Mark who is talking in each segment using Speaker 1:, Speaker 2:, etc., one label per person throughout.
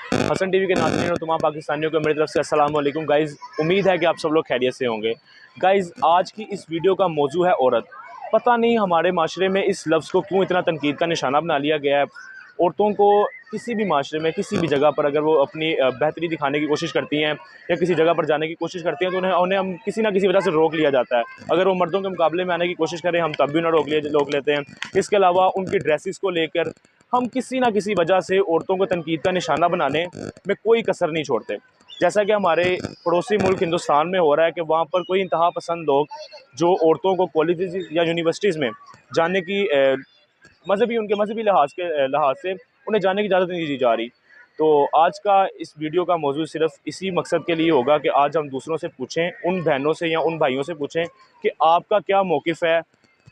Speaker 1: Hasan TV के नाज़रीन और तमाम पाकिस्तानियों को मेरी तरफ से अस्सलाम वालेकुम गाइज़। उम्मीद है कि आप सब लोग खैरियत से होंगे। गाइज़, आज की इस वीडियो का मौजू है औरत। पता नहीं हमारे माशरे में इस लफ्ज़ को क्यों इतना तनकीद का निशाना बना लिया गया है। औरतों को किसी भी माशरे में किसी भी जगह पर अगर वो अपनी बेहतरी दिखाने की कोशिश करती हैं या किसी जगह पर जाने की कोशिश करती हैं तो उन्हें हम किसी ना किसी वजह से रोक लिया जाता है। अगर वो मर्दों के मुकाबले में आने की कोशिश करें हम तब भी उन्हें रोक लेते हैं। इसके अलावा उनकी ड्रेसेस को लेकर हम किसी ना किसी वजह से औरतों को तनकीद का निशाना बनाने में कोई कसर नहीं छोड़ते। जैसा कि हमारे पड़ोसी मुल्क हिंदुस्तान में हो रहा है कि वहाँ पर कोई इंतहा पसंद लोग जो औरतों को कॉलेजेस या यूनिवर्सिटीज़ में जाने की उनके मजहबी लिहाज से उन्हें जाने की इजाज़त नहीं दी जा रही। तो आज का इस वीडियो का मौजू सिर्फ इसी मकसद के लिए होगा कि आज हम दूसरों से पूछें, उन बहनों से या उन भाइयों से पूछें कि आपका क्या मौक़िफ़ है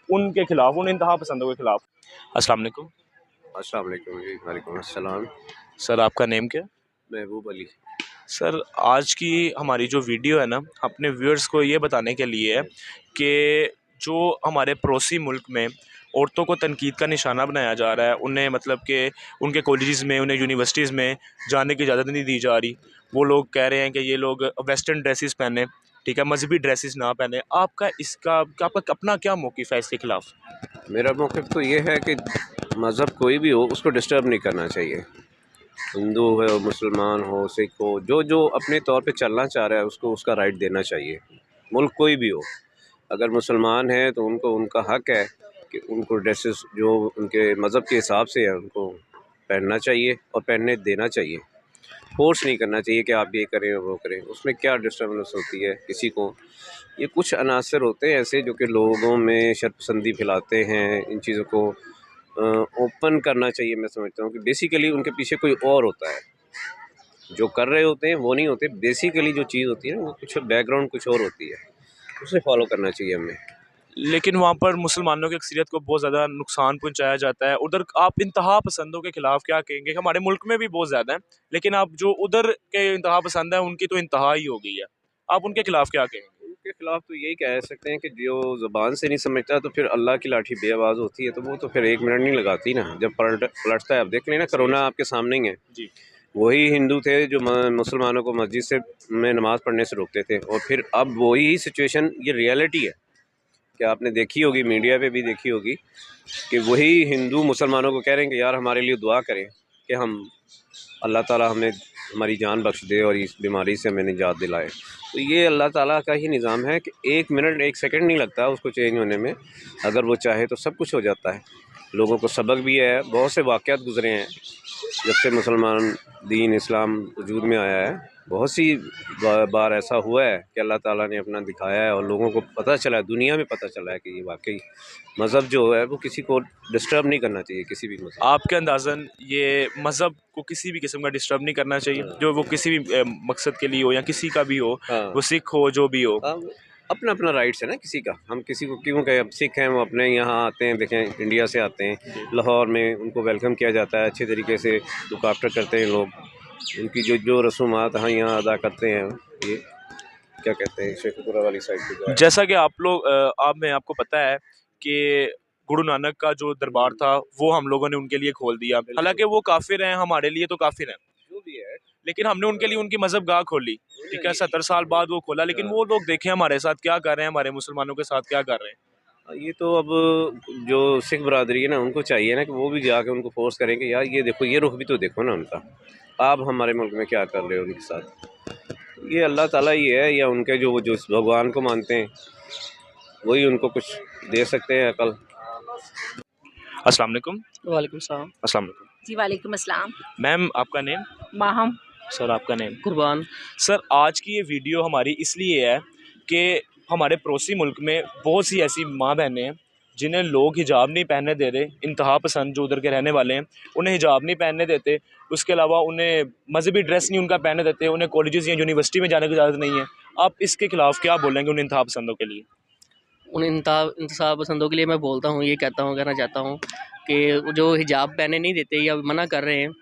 Speaker 1: उनके खिलाफ़, उन इंतहा पसंदों के खिलाफ़। अस्सलाम वालेकुम।
Speaker 2: अस्सलाम वालेकुम जी। वालेकुम अस्सलाम।
Speaker 1: सर, आपका नेम क्या है?
Speaker 2: महबूब अली।
Speaker 1: सर, आज की हमारी जो वीडियो है ना, अपने व्यूअर्स को ये बताने के लिए है कि जो हमारे पड़ोसी मुल्क में औरतों को तनकीद का निशाना बनाया जा रहा है, उन्हें मतलब कि उनके कॉलेजेस में, उन्हें यूनिवर्सिटीज़ में जाने की इजाज़त नहीं दी जा रही। वो लोग कह रहे हैं कि ये लोग वेस्टर्न ड्रेसेस पहने, ठीक है, मजहबी ड्रेसेस ना पहने। आपका अपना क्या मौक़िफ़ है इसके खिलाफ़?
Speaker 2: मेरा मौक़िफ़ तो ये है कि मज़हब कोई भी हो उसको डिस्टर्ब नहीं करना चाहिए। हिंदू हो, मुसलमान हो, सिख हो, जो जो अपने तौर पे चलना चाह रहा है उसको उसका राइट देना चाहिए। मुल्क कोई भी हो, अगर मुसलमान है तो उनको उनका हक़ है कि उनको ड्रेसेस जो उनके मज़हब के हिसाब से है उनको पहनना चाहिए और पहनने देना चाहिए। फ़ोर्स नहीं करना चाहिए कि आप ये करें और वो करें। उसमें क्या डिस्टर्बेंस होती है किसी को। ये कुछ अनासर होते हैं ऐसे जो कि लोगों में शर्पसंदी फैलाते हैं। इन चीज़ों को ओपन करना चाहिए। मैं समझता हूँ कि बेसिकली उनके पीछे कोई और होता है, जो कर रहे होते हैं वो नहीं होते। बेसिकली जो चीज़ होती है ना वो कुछ बैकग्राउंड कुछ और होती है, उसे फॉलो करना चाहिए हमें।
Speaker 1: लेकिन वहाँ पर मुसलमानों की अक्सरियत को बहुत ज़्यादा नुकसान पहुँचाया जाता है। उधर आप इंतहा पसंदों के खिलाफ़ क्या कहेंगे? हमारे मुल्क में भी बहुत ज़्यादा है, लेकिन आप जो उधर के इंतहा पसंद हैं उनकी तो इंतहा ही हो गई है। आप उनके खिलाफ़ क्या कहेंगे?
Speaker 2: उनके खिलाफ तो यही कह सकते हैं कि जो ज़बान से नहीं समझता तो फिर अल्लाह की लाठी बेआवाज़ होती है, तो वो तो फिर 1 मिनट नहीं लगाती ना, जब पलटता है। अब देख लेना, कोरोना आपके सामने ही है।
Speaker 1: जी।
Speaker 2: वही हिंदू थे जो मुसलमानों को मस्जिद से में नमाज़ पढ़ने से रोकते थे, और फिर अब वही सिचुएशन, ये रियलिटी है कि आपने देखी होगी, मीडिया पे भी देखी होगी कि वही हिंदू मुसलमानों को कह रहे हैं कि यार हमारे लिए दुआ करें कि हम अल्लाह ताला हमें हमारी जान बख्श दे और इस बीमारी से हमें निजात दिलाए। तो ये अल्लाह ताला का ही निज़ाम है कि 1 मिनट 1 सेकंड नहीं लगता उसको चेंज होने में। अगर वो चाहे तो सब कुछ हो जाता है। लोगों को सबक भी है, बहुत से वाक़यात गुज़रे हैं जब से मुसलमान दीन इस्लाम वजूद में आया है। बहुत सी बार ऐसा हुआ है कि अल्लाह ताला ने अपना दिखाया है और लोगों को पता चला है, दुनिया में पता चला है कि ये वाकई मज़हब जो है वो किसी को डिस्टर्ब नहीं करना चाहिए, किसी भी मज़हब।
Speaker 1: आपके अंदाज़न ये मज़हब को किसी भी किस्म का डिस्टर्ब नहीं करना चाहिए, जो वो किसी भी मकसद के लिए हो या किसी का भी हो,
Speaker 2: हाँ,
Speaker 1: वो सिख हो, जो भी हो।
Speaker 2: अब अपना अपना राइट्स है ना किसी का। हम किसी को क्यों कहें। अब सिख हैं, वो अपने यहाँ आते हैं, देखें इंडिया से आते हैं, लाहौर में उनको वेलकम किया जाता है, अच्छे तरीके से लुक आफ्टर करते हैं लोग। उनकी जो जो रसूमात हैं यहाँ अदा करते हैं। ये क्या कहते हैं, शेखपुरा वाली साइड पे जो है।
Speaker 1: जैसा कि आप लोग आपको पता है कि गुरु नानक का जो दरबार था वो हम लोगों ने उनके लिए खोल दिया। हालांकि वो काफिर हैं, हमारे लिए तो काफिर हैं,
Speaker 2: जो भी है,
Speaker 1: लेकिन हमने उनके लिए उनकी मजहब गाह खोली। ठीक है, 70 साल बाद वो खोला, लेकिन वो लोग देखें हमारे साथ क्या कर रहे हैं, हमारे मुसलमानों के साथ क्या कर रहे हैं।
Speaker 2: ये तो अब जो सिख बरादरी है ना, उनको चाहिए ना कि वो भी जाके उनको फोर्स करें कि यार ये देखो, ये रुख भी तो देखो ना उनका, आप हमारे मुल्क में क्या कर रहे हो उनके साथ। ये अल्लाह ताला ही है, या उनके जो इस भगवान को मानते हैं वही उनको कुछ दे सकते हैं अकल।
Speaker 1: अस्सलाम वालेकुम।
Speaker 3: वालेकुम सलाम।
Speaker 1: अस्सलाम वालेकुम।
Speaker 4: जी वालेकुम अस्सलाम।
Speaker 1: मैम, आपका नेम?
Speaker 4: माहम।
Speaker 1: सर, आपका नेम?
Speaker 3: कुर्बान।
Speaker 1: सर, आज की ये वीडियो हमारी इसलिए है कि हमारे पड़ोसी मुल्क में बहुत सी ऐसी माँ बहनें हैं जिन्हें लोग हिजाब नहीं पहनने दे रहे। इंतहा पसंद जो उधर के रहने वाले हैं उन्हें हिजाब नहीं पहनने देते। उसके अलावा उन्हें मजहबी ड्रेस नहीं उनका पहनने देते। उन्हें कॉलेजेस या यूनिवर्सिटी में जाने की इजाज़त नहीं है। आप इसके खिलाफ़ क्या बोलेंगे उन इंतहा पसंदों के लिए?
Speaker 3: उन इंतहा पसंदों के लिए मैं बोलता हूँ, ये कहना चाहता हूँ कि जो हिजाब पहने नहीं देते या मना कर रहे हैं,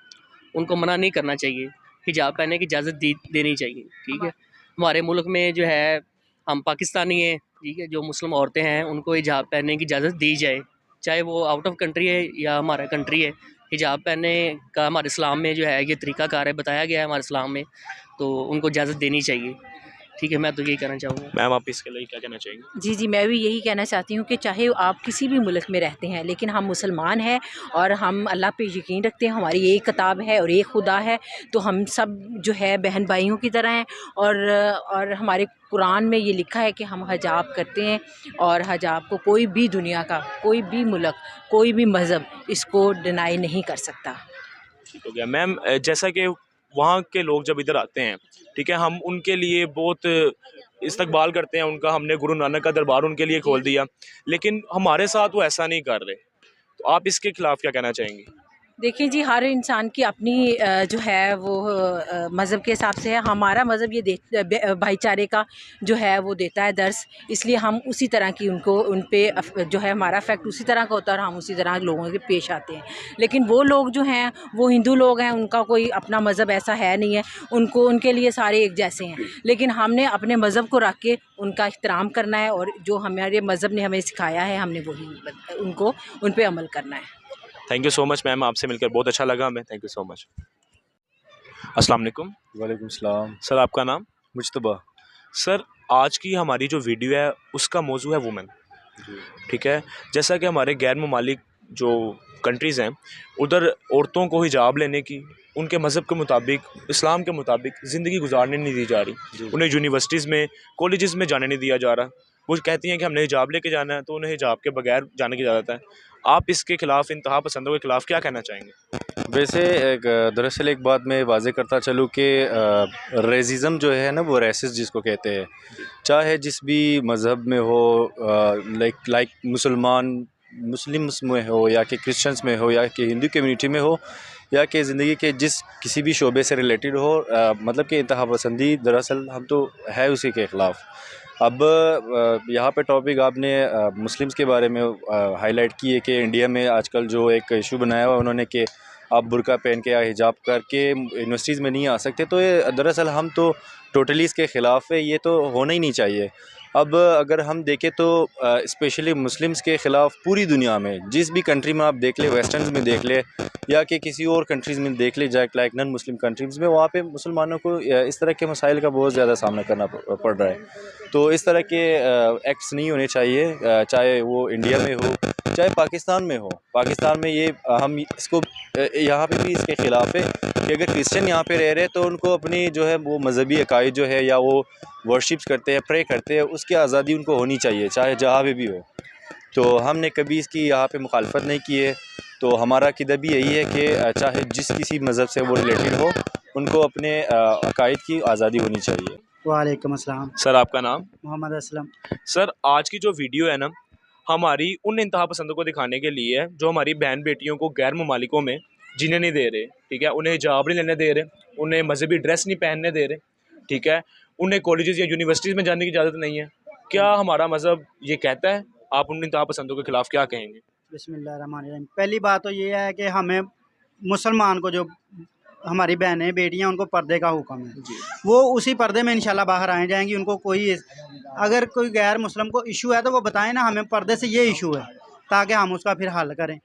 Speaker 3: उनको मना नहीं करना चाहिए। हिजाब पहनने की इजाज़त देनी चाहिए। ठीक है, हमारे मुल्क में जो है, हम पाकिस्तानी हैं, ठीक है, जो मुस्लिम औरतें हैं उनको हिजाब पहनने की इजाज़त दी जाए, चाहे वो आउट ऑफ कंट्री है या हमारा कंट्री है। हिजाब पहनने का हमारे इस्लाम में जो है ये तरीक़ाकार है, बताया गया है हमारे इस्लाम में, तो उनको इजाज़त देनी चाहिए। ठीक है, मैं तो यही कहना चाहूँगा।
Speaker 1: मैम आप इसके लिए क्या कहना चाहेंगे?
Speaker 4: जी, जी, मैं भी यही कहना चाहती हूँ कि चाहे आप किसी भी मुल्क में रहते हैं, लेकिन हम मुसलमान हैं और हम अल्लाह पे यकीन रखते हैं, हमारी एक किताब है और एक खुदा है, तो हम सब जो है बहन भाइयों की तरह हैं। और हमारे कुरान में ये लिखा है कि हम हिजाब करते हैं और हिजाब को कोई भी दुनिया का, कोई भी मुल्क, कोई भी मज़हब इसको डिनाई नहीं कर सकता।
Speaker 1: ठीक हो गया मैम। जैसा कि वहाँ के लोग जब इधर आते हैं, ठीक है, हम उनके लिए बहुत इस्तकबाल करते हैं उनका, हमने गुरु नानक का दरबार उनके लिए खोल दिया, लेकिन हमारे साथ वो ऐसा नहीं कर रहे, तो आप इसके खिलाफ क्या कहना चाहेंगी?
Speaker 4: देखिए जी, हर इंसान की अपनी जो है वो मज़हब के हिसाब से है। हमारा मज़हब ये भाईचारे का जो है वो देता है दर्स, इसलिए हम उसी तरह की उनको उन पे जो है हमारा इफ़ेक्ट उसी तरह का होता है और हम उसी तरह लोगों के पेश आते हैं। लेकिन वो लोग जो हैं वो हिंदू लोग हैं, उनका कोई अपना मज़हब ऐसा है नहीं है, उनको उनके लिए सारे एक जैसे हैं। लेकिन हमने अपने मज़हब को रख के उनका एहतराम करना है और जो हमारे मज़हब ने हमें सिखाया है हमने वही उनको उन पे अमल करना है।
Speaker 1: Thank you so much ma'am, आपसे मिलकर बहुत अच्छा लगा हमें। Thank you so much. अस्सलाम वालेकुम।
Speaker 5: वालेकुम सलाम।
Speaker 1: सर आपका नाम?
Speaker 5: मुज्तबा।
Speaker 1: सर आज की हमारी जो वीडियो है उसका मौजू है वुमेन,
Speaker 5: जी।
Speaker 1: ठीक है। जैसा कि हमारे गैर ममालिक जो कंट्रीज़ हैं उधर औरतों को हिजाब लेने की, उनके मज़हब के मुताबिक, इस्लाम के मुताबिक ज़िंदगी गुजारने नहीं दी जा रही। उन्हें यूनिवर्सिटीज़ में, कॉलेजेस में जाने नहीं दिया जा रहा। वो कहती हैं कि हमने हिजाब लेके जाना है, तो उन्हें हिजाब के बगैर जाने की इजाज़त है। आप इसके ख़िलाफ़, इंतहा पसंदों के ख़िलाफ़ क्या कहना चाहेंगे?
Speaker 5: वैसे दरअसल एक बात मैं वाज़े करता चलूँ कि रेसिज़म जो है ना, वो रेसिस्ट जिसको कहते हैं, चाहे जिस भी मज़हब में हो, लाइक मुस्लिम्स में हो या कि क्रिश्चियंस में हो या कि हिंदू कम्युनिटी में हो या कि ज़िंदगी के जिस किसी भी शोबे से रिलेटेड हो, मतलब कि इंतहा पसंदी दरअसल हम तो है उसी के ख़िलाफ़। अब यहाँ पे टॉपिक आपने मुस्लिम्स के बारे में हाईलाइट की है कि इंडिया में आजकल जो एक इशू बनाया हुआ उन्होंने कि आप बुर्का पहन के या हिजाब करके यूनिवर्सिटीज़ में नहीं आ सकते, तो ये दरअसल हम तो टोटली इसके ख़िलाफ़ है, ये तो होना ही नहीं चाहिए। अब अगर हम देखें तो स्पेशली मुस्लिम्स के ख़िलाफ़ पूरी दुनिया में जिस भी कंट्री में आप देख ले, वेस्टर्न में देख ले या कि किसी और कंट्रीज़ में देख ले, लाइक नॉन मुस्लिम कंट्रीज़ में, वहाँ पे मुसलमानों को इस तरह के मसाइल का बहुत ज़्यादा सामना करना पड़ रहा है। तो इस तरह के एक्ट्स नहीं होने चाहिए, चाहे वो इंडिया में हो चाहे पाकिस्तान में हो। पाकिस्तान में ये हम इसको यहाँ पे भी इसके ख़िलाफ़ है कि अगर क्रिश्चियन यहाँ पे रह रहे हैं तो उनको अपनी जो है वो मज़हबी अकायद जो है या वो वर्शिप्स करते हैं, प्रे करते हैं, उसकी आज़ादी उनको होनी चाहिए, चाहे जहाँ पे भी हो। तो हमने कभी इसकी यहाँ पे मुखालफत नहीं की है। तो हमारा अक़ीदा भी यही है कि चाहे जिस किसी मज़हब से वो रिलेटेड हो, उनको अपने अकायद की आज़ादी होनी चाहिए।
Speaker 6: वालेकुम अस्सलाम।
Speaker 1: सर आपका नाम?
Speaker 6: मोहम्मद असलम।
Speaker 1: सर आज की जो वीडियो है ना, हमारी उन इंतहा पसंदों को दिखाने के लिए है जो हमारी बहन बेटियों को गैर ममालिकों में जीने नहीं दे रहे, ठीक है। उन्हें हिजाब नहीं लेने दे रहे, उन्हें मजहबी ड्रेस नहीं पहनने दे रहे, ठीक है। उन्हें कॉलेजेस या यूनिवर्सिटीज़ में जाने की इजाज़त नहीं है। क्या हमारा मज़हब ये कहता है? आप उन इंतहा पसंदों के ख़िलाफ़ क्या कहेंगे?
Speaker 6: बिस्मिल्लाहिर्रहमानिर्रहीम। पहली बात तो ये है कि हमें मुसलमान को जो हमारी बहनें बेटियां उनको पर्दे का हुक्म है, वो उसी पर्दे में इंशाल्लाह बाहर आए जाएंगी। उनको कोई अगर कोई गैर मुस्लिम को इशू है तो वो बताएं ना, हमें पर्दे से ये इशू है, ताकि हम उसका फिर हल करें।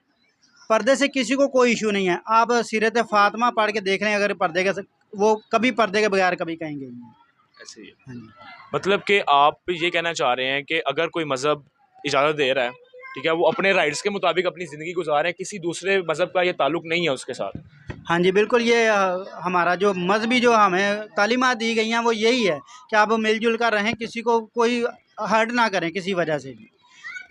Speaker 6: पर्दे से किसी को कोई इशू नहीं है। आप सीरत फ़ातिमा पढ़ के देख लें, अगर पर्दे के वो कभी पर्दे के बगैर कभी कहेंगे नहीं।
Speaker 1: ऐसे ही
Speaker 6: हाँ जी।
Speaker 1: मतलब कि आप ये कहना चाह रहे हैं कि अगर कोई मज़हब इजाज़त दे रहा है, ठीक है, वो अपने राइट्स के मुताबिक अपनी ज़िंदगी गुजारें, किसी दूसरे मज़हब का ये ताल्लुक़ नहीं है उसके साथ।
Speaker 6: हाँ जी, बिल्कुल। ये हमारा जो मजहबी जो हमें तालीमात दी गई हैं वो यही है कि आप मिलजुल कर रहें, किसी को कोई हर्ट ना करें किसी वजह से भी,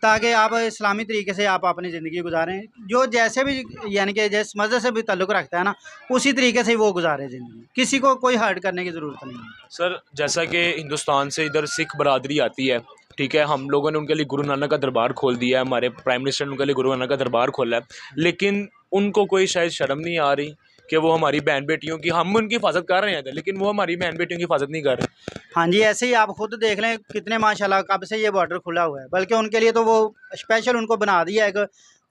Speaker 6: ताकि आप इस्लामी तरीके से आप अपनी ज़िंदगी गुजारें। जो जैसे भी यानी कि जिस मज़हब से भी ताल्लुक़ रखता है ना, उसी तरीके से ही वो गुजारे ज़िंदगी, किसी को कोई हर्ट करने की ज़रूरत नहीं है।
Speaker 1: सर जैसा कि हिंदुस्तान से इधर सिख बरादरी आती है, ठीक है, हम लोगों ने उनके लिए गुरु नानक का दरबार खोल दिया है, हमारे प्राइम मिनिस्टर ने उनके लिए गुरु नानक का दरबार खोला है, लेकिन उनको कोई शायद शर्म नहीं आ रही कि वो हमारी बहन बेटियों की, हम उनकी हिफाजत कर रहे हैं लेकिन वो हमारी बहन बेटियों की हिफाजत नहीं कर रहे।
Speaker 6: हाँ जी, ऐसे ही आप खुद देख लें कितने माशाल्लाह कब से ये बॉर्डर खुला हुआ है, बल्कि उनके लिए तो वो स्पेशल उनको बना दिया है कि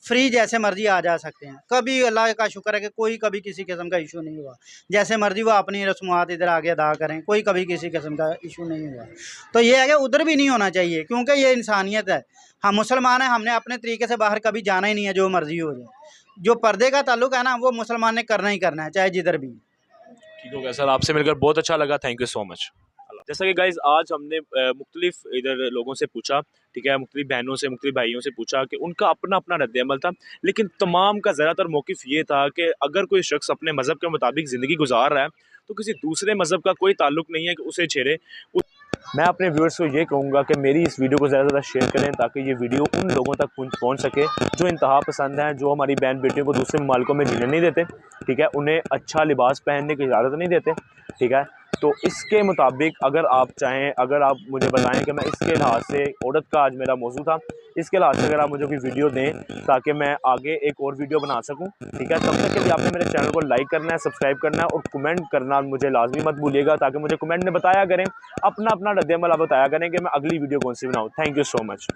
Speaker 6: फ्री जैसे मर्जी आ जा सकते हैं। कभी अल्लाह का शुक्र है कि कोई कभी किसी किस्म का इशू नहीं हुआ, जैसे मर्जी वो अपनी रस्मात इधर आगे अदा करें, कोई कभी किसी किस्म का इशू नहीं हुआ। तो ये है कि उधर भी नहीं होना चाहिए, क्योंकि ये इंसानियत है। हम मुसलमान हैं, हमने अपने तरीके से बाहर कभी जाना ही नहीं है, जो मर्जी हो जाए। जो पर्दे का ताल्लुक है ना वो मुसलमान ने करना ही करना है, चाहे जिधर भी।
Speaker 1: ठीक हो गया सर, आपसे मिलकर बहुत अच्छा लगा, थैंक यू सो मच। जैसा कि गाइज आज हमने मुख्तलिफ इधर लोगों से पूछा, ठीक है, मुख्तलिफ बहनों से, मुख्तलिफ भाइयों से पूछा कि उनका अपना अपना रद्द-ए-अमल था, लेकिन तमाम का ज़्यादातर मौक़िफ़ ये था कि अगर कोई शख्स अपने मज़हब के मुताबिक ज़िंदगी गुजार रहा है तो किसी दूसरे मज़हब का कोई ताल्लुक नहीं है कि उसे छेड़े। मैं अपने व्यूअर्स को ये कहूँगा कि मेरी इस वीडियो को ज़्यादा से ज़्यादा शेयर करें ताकि ये वीडियो उन लोगों तक पहुँच सके जो इंतहा पसंद हैं, जो हमारी बहन बेटियों को दूसरे ममालिकों में जीने नहीं देते, ठीक है, उन्हें अच्छा लिबास पहनने की इजाज़त नहीं देते, ठीक है। तो इसके मुताबिक अगर आप चाहें, अगर आप मुझे बताएं कि मैं इसके लिहाज से, औरत का आज मेरा मौजू था, इसके लिहाज से अगर आप मुझे कोई वीडियो दें ताकि मैं आगे एक और वीडियो बना सकूं, ठीक है, तब तक के लिए आपने मेरे चैनल को लाइक करना है, सब्सक्राइब करना है और कमेंट करना मुझे लाजमी मत भूलिएगा, ताकि मुझे कमेंट में बताया करें, अपना अपना रद्द-ए-अमल आप बताया करें कि मैं अगली वीडियो कौन सी बनाऊँ। Thank you so much.